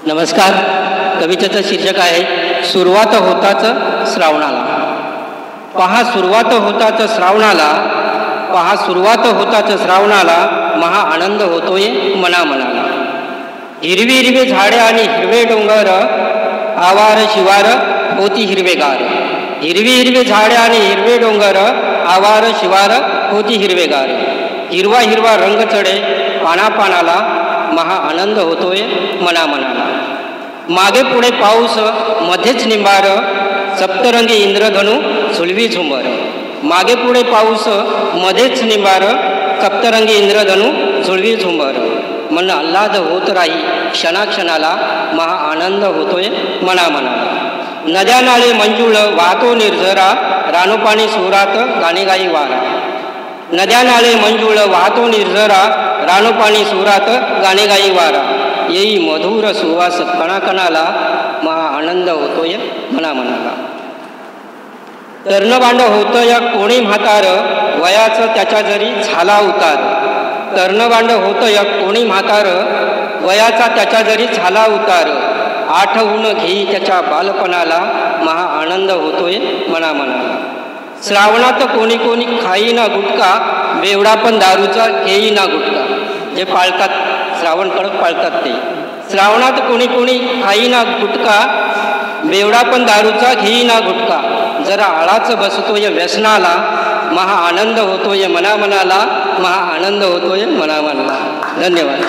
नमस्कार. कवितेचं शीर्षक आहे सुरुवात होताच श्रावणाला. पहा सुरुवात होताच श्रावणाला, पहा सुरुवात होताच श्रावणाला, महा आनंद होतोय मनामनाला. हिरवी हिरवे झाडे आणि हिरवे डोंगर, आवार शिवार होती हिरवेगार. हिरवी हिरवे झाडे आणि हिरवे डोंगर, आवार शिवार होती हिरवेगार. हिरवा हिरवा रंग चढे पानापानाला, महा आनंद होतोय मनामनाला. मागे पुढे पाऊस मध्येच निंबार, सप्तरंगी इंद्रधनु झुलवी झुंबर. मागे पुढे पाऊस मध्येच निंबार, सप्तरंगी इंद्रधनु झुलवी झुंबर. मन आल्हाद होत राही क्षणाक्षणाला, महा आनंद होतोय मनामनाला. नद्या नाळे मंजुळ वाहतो निर्झरा, रानोपाणी सुरात गाणे गाई वारा. नद्या नाळे मंजुळ वाहतो निर्झरा, रानोपाणी सुरात गाणे गाई वारा. येई मधुर सुवास कणाकणाला, महा आनंद होतोय मनामनाला. तरणबांड होतय कोणी म्हातार, वयाचं त्याच्या जरी झाला उतार. तरणबांड होतय कोणी म्हातार, वयाचा त्याच्या जरी झाला उतार. आठवून घेई त्याच्या बालपणाला, महा आनंद होतोय मनामनाला. श्रावणात कोणी कोणी खाईना गुटखा, बेवडा पण दारूचा घेईना गुटखा. जे पाळतात, श्रावण कडक पाळतात ते. श्रावणात कोणी कोणी खाईना गुटखा, बेवडा पण दारूचा घेईना गुटखा. जरा आळाच बसतोय व्यसनाला, महा आनंद होतोय मनामनाला, महा आनंद होतोय मनामनाला. धन्यवाद.